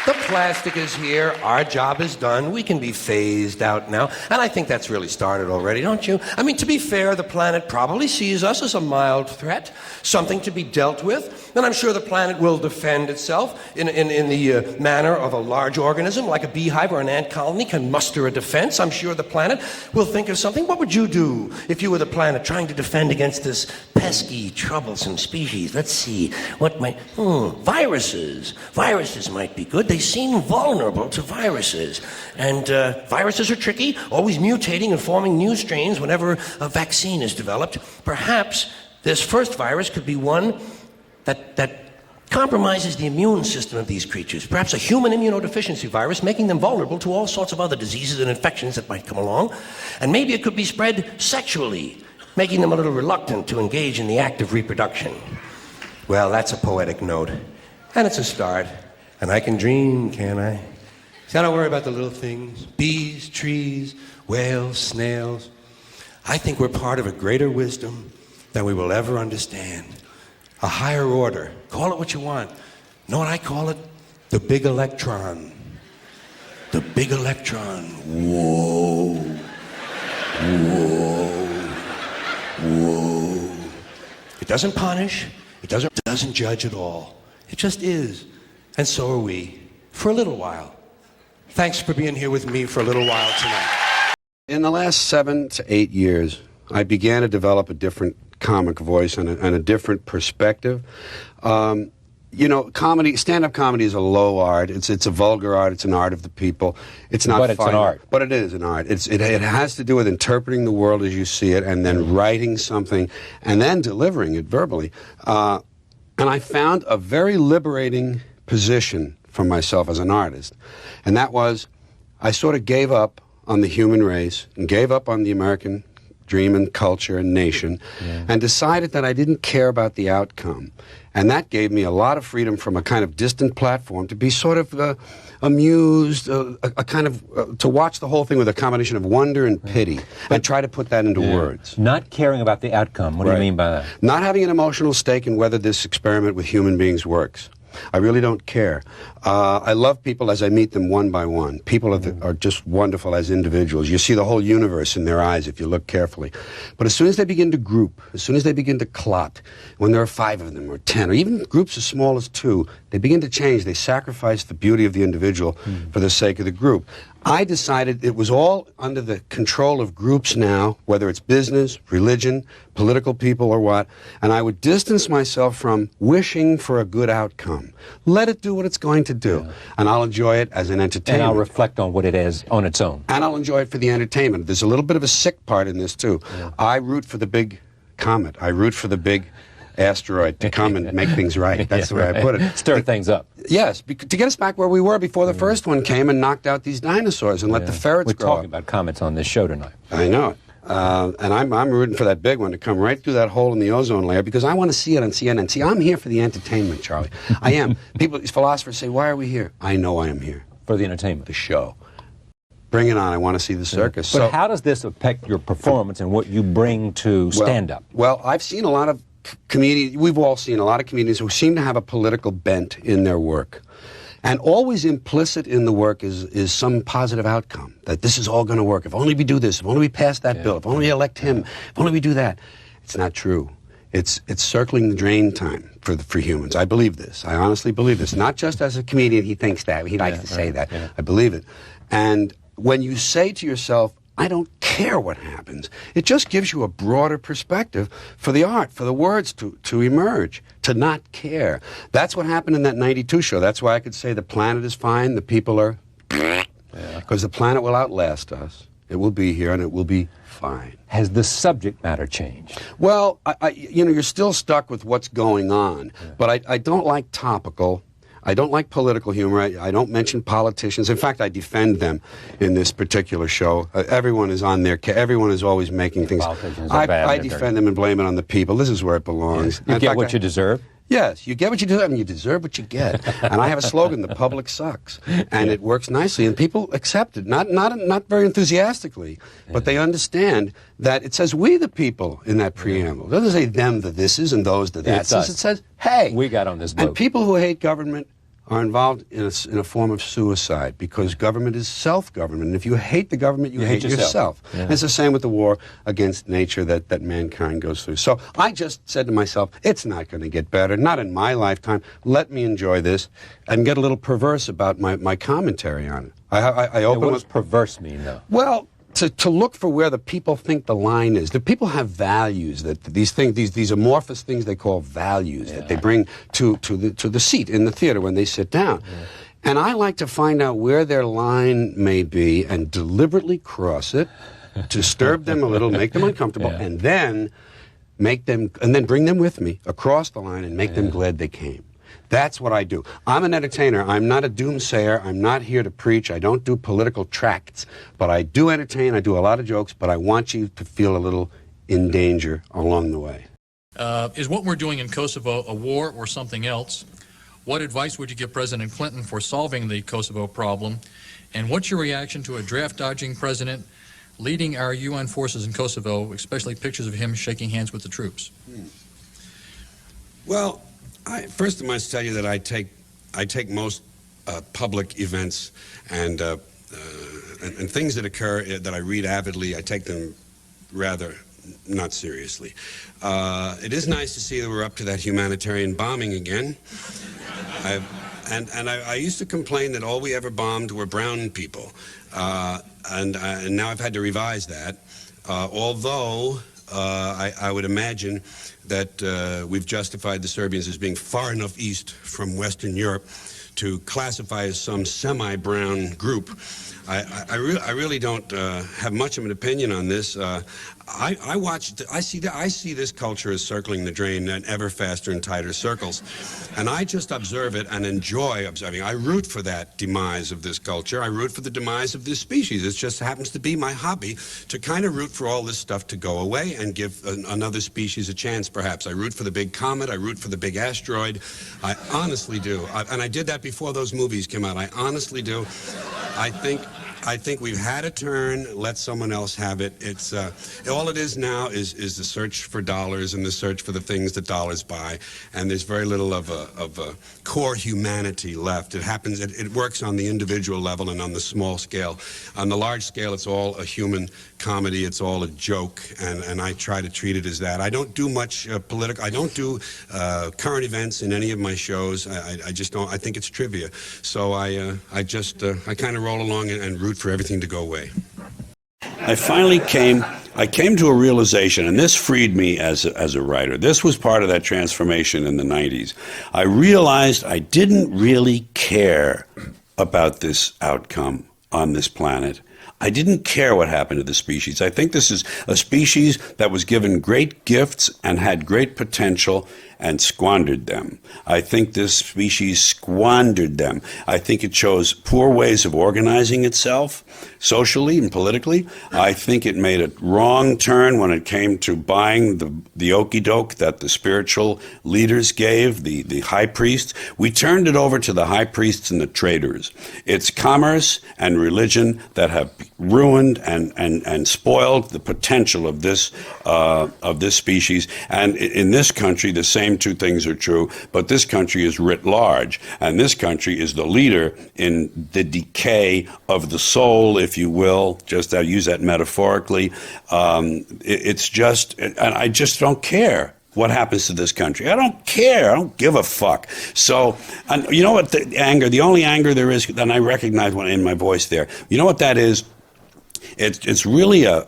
The plastic is here. Our job is done. We can be phased out now. And I think that's really started already, don't you? I mean, to be fair, the planet probably sees us as a mild threat, something to be dealt with. And I'm sure the planet will defend itself in the manner of a large organism, like a beehive or an ant colony can muster a defense. I'm sure the planet will think of something. What would you do if you were the planet trying to defend against this pesky, troublesome species? Let's see. What might... viruses. Viruses might be good. They seem vulnerable to viruses. And viruses are tricky, always mutating and forming new strains whenever a vaccine is developed. Perhaps this first virus could be one that compromises the immune system of these creatures. Perhaps a human immunodeficiency virus, making them vulnerable to all sorts of other diseases and infections that might come along. And maybe it could be spread sexually, making them a little reluctant to engage in the act of reproduction. Well, that's a poetic note. And it's a start. And I can dream, can't I? See, I don't worry about the little things. Bees, trees, whales, snails. I think we're part of a greater wisdom than we will ever understand. A higher order. Call it what you want. Know what I call it? The big electron. The big electron. Whoa. Whoa. Whoa. It doesn't punish. It doesn't judge at all. It just is. And so are we. For a little while. Thanks for being here with me for a little while tonight. In the last 7 to 8 years, I began to develop a different comic voice and a different perspective. You know, comedy, stand-up comedy is a low art. It's a vulgar art. It's an art of the people. It's not. But it's an art. But it is an art. It has to do with interpreting the world as you see it, and then writing something, and then delivering it verbally. And I found a very liberating position for myself as an artist, and that was, I sort of gave up on the human race and gave up on the American dream and culture and nation, and decided that I didn't care about the outcome. And that gave me a lot of freedom from a kind of distant platform to be sort of amused, a kind of, to watch the whole thing with a combination of wonder and pity, and try to put that into words. Not caring about the outcome. What do you mean by that? Not having an emotional stake in whether this experiment with human beings works. I really don't care. I love people as I meet them one by one. People are just wonderful as individuals. You see the whole universe in their eyes if you look carefully. But as soon as they begin to group, as soon as they begin to clot, when there are 5 of them or 10, or even groups as small as 2, they begin to change. They sacrifice the beauty of the individual for the sake of the group. I decided it was all under the control of groups now, whether it's business, religion, political people, or what, and I would distance myself from wishing for a good outcome. Let it do what it's going to do, and I'll enjoy it as an entertainment. And I'll reflect on what it is on its own. And I'll enjoy it for the entertainment. There's a little bit of a sick part in this, too. I root for the big comet. I root for the big asteroid to come and make things right. That's the way I put it. Stir things up. Yes, to get us back where we were before the first one came and knocked out these dinosaurs and let the ferrets grow up. We're talking about comets on this show tonight. I know it. And I'm rooting for that big one to come right through that hole in the ozone layer because I want to see it on CNN. See, I'm here for the entertainment, Charlie. I am. These philosophers say, why are we here? I know I am here. For the entertainment. The show. Bring it on. I want to see the circus. But how does this affect your performance and what you bring to stand-up? Well, I've seen a lot of comedians, we've all seen a lot of comedians who seem to have a political bent in their work. And always implicit in the work is some positive outcome, that this is all going to work. If only we do this, if only we pass that bill, if only we elect him, if only we do that. It's not true. It's circling the drain time for humans. I believe this. I honestly believe this. Not just as a comedian, he thinks that. He likes to say that. I believe it. And when you say to yourself, I don't care what happens, it just gives you a broader perspective for the art, for the words to emerge, to not care. That's what happened in that 92 show. That's why I could say the planet is fine, the people are... Because the planet will outlast us. It will be here, and it will be fine. Has the subject matter changed? Well, you're still stuck with what's going on, but I don't like topical... I don't like political humor. I don't mention politicians. In fact, I defend them in this particular show. Everyone is on their... Everyone is always making things... I defend them and blame it on the people. This is where it belongs. You get what you deserve? Yes, you get what you deserve, and you deserve what you get. And I have a slogan, the public sucks. And it works nicely, and people accept it. Not very enthusiastically, but they understand that it says we the people in that preamble. It doesn't say them the thises and those the thatses. It says, hey. We got on this boat. And people who hate government are involved in a form of suicide, because government is self-government. And if you hate the government, you hate yourself. Yeah. And it's the same with the war against nature that mankind goes through. So I just said to myself, it's not going to get better, not in my lifetime. Let me enjoy this and get a little perverse about my commentary on it. I open What does perverse mean, though? Well, to look for where the people think the line is. The people have values, that these things, these amorphous things they call values, that they bring to the seat in the theater when they sit down. Yeah. And I like to find out where their line may be and deliberately cross it, disturb them a little, make them uncomfortable, and then bring them with me across the line and make them glad they came. That's what I do. I'm an entertainer. I'm not a doomsayer. I'm not here to preach. I don't do political tracts. But I do entertain. I do a lot of jokes. But I want you to feel a little in danger along the way. Is what we're doing in Kosovo a war or something else? What advice would you give President Clinton for solving the Kosovo problem? And what's your reaction to a draft-dodging president leading our UN forces in Kosovo, especially pictures of him shaking hands with the troops? Well, first I must tell you that I take most public events and things that occur that I read avidly, I take them rather not seriously. It is nice to see that we're up to that humanitarian bombing again. I used to complain that all we ever bombed were brown people, and now I've had to revise that. Although I would imagine that we've justified the Serbians as being far enough east from Western Europe to classify as some semi-brown group. I really don't have much of an opinion on this. I see this culture as circling the drain in ever faster and tighter circles, and I just observe it and enjoy observing. I root for that demise of this culture. I root for the demise of this species. It just happens to be my hobby to kind of root for all this stuff to go away and give another species a chance, perhaps. I root for the big comet. I root for the big asteroid. I honestly do, and I did that before those movies came out. I honestly do. I think we've had a turn. Let someone else have it. It's all it is now is the search for dollars and the search for the things that dollars buy. And there's very little of a core humanity left. It happens. It works on the individual level and on the small scale. On the large scale, it's all a human comedy. It's all a joke, and I try to treat it as that. I don't do much political. I don't do current events in any of my shows. I just don't. I think it's trivia. So I kind of roll along and root for everything to go away. I finally came to a realization, and this freed me as a writer. This was part of that transformation in the 90s. I realized I didn't really care about this outcome on this planet. I didn't care what happened to the species. I think this is a species that was given great gifts and had great potential and squandered them. I think this species squandered them. I think it chose poor ways of organizing itself, socially and politically. I think it made a wrong turn when it came to buying the okey-doke that the spiritual leaders gave, the high priests. We turned it over to the high priests and the traders. It's commerce and religion that have ruined and spoiled the potential of this species. And in this country, the same two things are true, but this country is writ large, and this country is the leader in the decay of the soul, if you will, just I use that metaphorically. It's just, and I just don't care what happens to this country. I don't care. I don't give a fuck. So, and you know what, the only anger there is, and I recognize one in my voice there, you know what that is? It's really a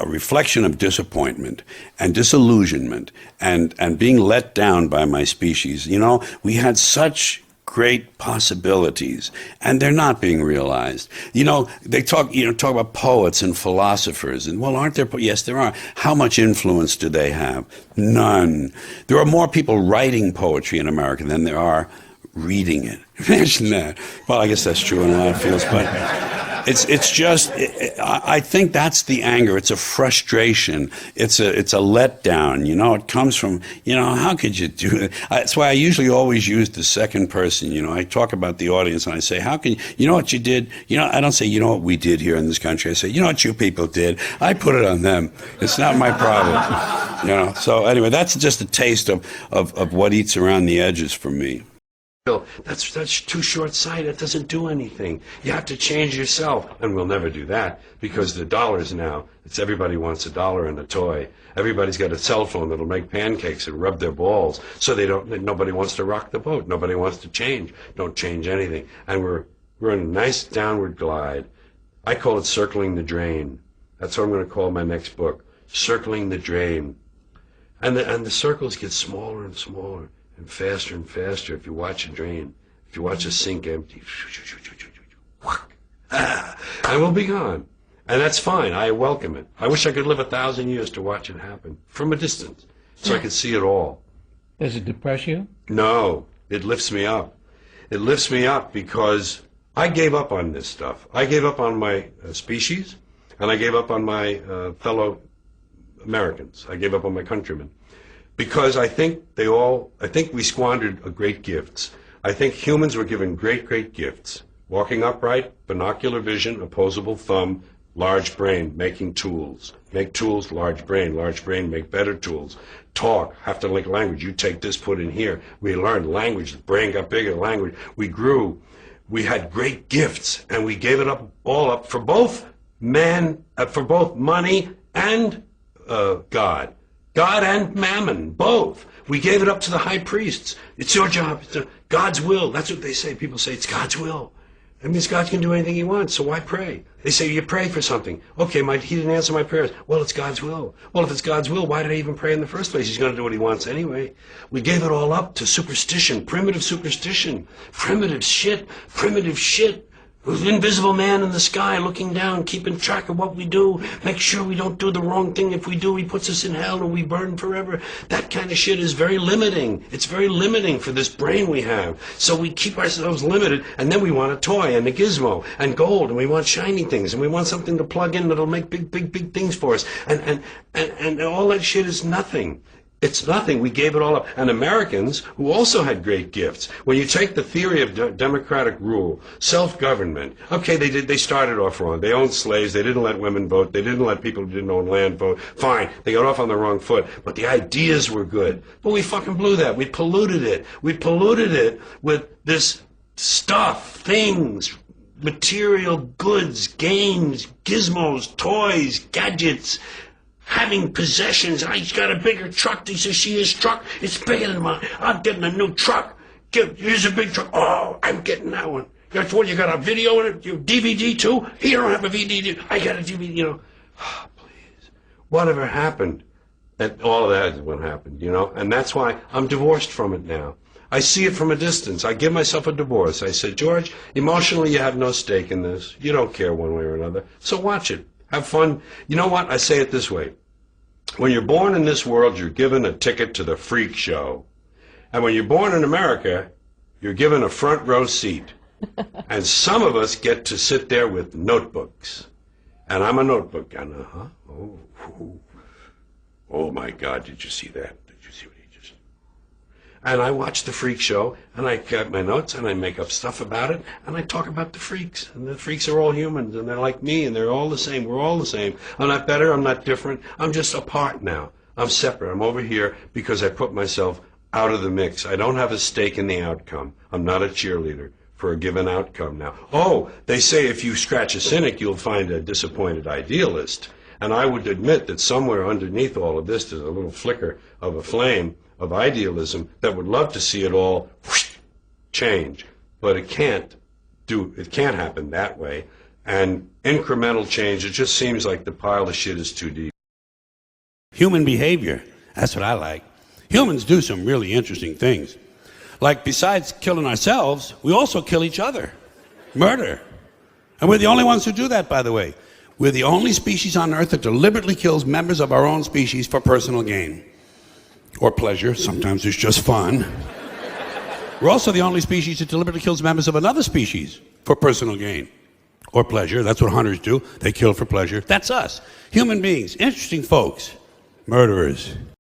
reflection of disappointment and disillusionment and being let down by my species. You know, we had such great possibilities, and they're not being realized. You know, they talk about poets and philosophers, and well, aren't there? Yes, there are. How much influence do they have? None. There are more people writing poetry in America than there are reading it. Imagine that. Well, I guess that's true in a lot of fields, but it's just, I think that's the anger. It's a frustration. It's a letdown. You know, it comes from, you know, how could you do it? That's why I usually always use the second person. You know, I talk about the audience and I say, how can you know what you did? You know, I don't say, you know what we did here in this country. I say, you know what you people did? I put it on them. It's not my problem. You know, so anyway, that's just a taste of what eats around the edges for me. That's too short-sighted. It doesn't do anything. You have to change yourself. And we'll never do that because the dollars now, everybody wants $1 and a toy. Everybody's got a cell phone that'll make pancakes and rub their balls. So nobody wants to rock the boat. Nobody wants to change. Don't change anything. And we're in a nice downward glide. I call it circling the drain. That's what I'm going to call my next book, Circling the Drain. And the circles get smaller and smaller and faster if you watch a drain, if you watch a sink empty. And we'll be gone. And that's fine. I welcome it. I wish I could live 1,000 years to watch it happen from a distance so I could see it all. Does it depress you? No, it lifts me up. It lifts me up because I gave up on this stuff. I gave up on my species, and I gave up on my fellow Americans. I gave up on my countrymen. Because I think we squandered great gifts. I think humans were given great gifts. Walking upright, binocular vision, opposable thumb, large brain, making tools. Make tools, large brain, make better tools. Talk, have to link language. You take this, put in here. We learned language, the brain got bigger, language. We grew. We had great gifts, and we gave it all up for both money and God. God and mammon, both. We gave it up to the high priests. It's your job. It's God's will. That's what they say. People say it's God's will. That means God can do anything he wants, so why pray? They say you pray for something. Okay, he didn't answer my prayers. Well, it's God's will. Well, if it's God's will, why did I even pray in the first place? He's going to do what he wants anyway. We gave it all up to superstition, primitive shit. Invisible man in the sky looking down, keeping track of what we do, make sure we don't do the wrong thing. If we do, he puts us in hell and we burn forever. That kind of shit is very limiting. It's very limiting for this brain we have. So we keep ourselves limited, and then we want a toy and a gizmo and gold, and we want shiny things, and we want something to plug in that'll make big things for us. And all that shit is nothing. It's nothing. We gave it all up. And Americans, who also had great gifts, when you take the theory of democratic rule, self-government, okay, they started off wrong. They owned slaves. They didn't let women vote. They didn't let people who didn't own land vote. Fine. They got off on the wrong foot. But the ideas were good. But we fucking blew that. We polluted it. We polluted it with this stuff, things, material goods, games, gizmos, toys, gadgets, having possessions. He's got a bigger truck. He says, see his truck? It's bigger than mine. I'm getting a new truck. Here's a big truck. Oh, I'm getting that one. That's what, you got a video in it? You DVD too? He don't have a DVD. I got a DVD, Oh, please. Whatever happened? And all of that is what happened, And that's why I'm divorced from it now. I see it from a distance. I give myself a divorce. I said, George, emotionally you have no stake in this. You don't care one way or another. So watch it. Have fun. You know what? I say it this way. When you're born in this world, you're given a ticket to the freak show. And when you're born in America, you're given a front row seat. And some of us get to sit there with notebooks. And I'm a notebook. And oh my God, did you see that? Did you see what he just... And I watch the freak show, and I get my notes, and I make up stuff about it, and I talk about the freaks. And the freaks are all humans, and they're like me, and they're all the same. We're all the same. I'm not better. I'm not different. I'm just apart now. I'm separate. I'm over here because I put myself out of the mix. I don't have a stake in the outcome. I'm not a cheerleader for a given outcome now. Oh, they say if you scratch a cynic, you'll find a disappointed idealist. And I would admit that somewhere underneath all of this, there's a little flicker of a flame of idealism that would love to see it all change. But it can't happen that way. And incremental change, it just seems like the pile of shit is too deep. Human behavior, that's what I like. Humans do some really interesting things. Like, besides killing ourselves, we also kill each other. Murder. And we're the only ones who do that, by the way. We're the only species on Earth that deliberately kills members of our own species for personal gain. Or pleasure. Sometimes it's just fun. We're also the only species that deliberately kills members of another species for personal gain. Or pleasure. That's what hunters do. They kill for pleasure. That's us. Human beings. Interesting folks. Murderers.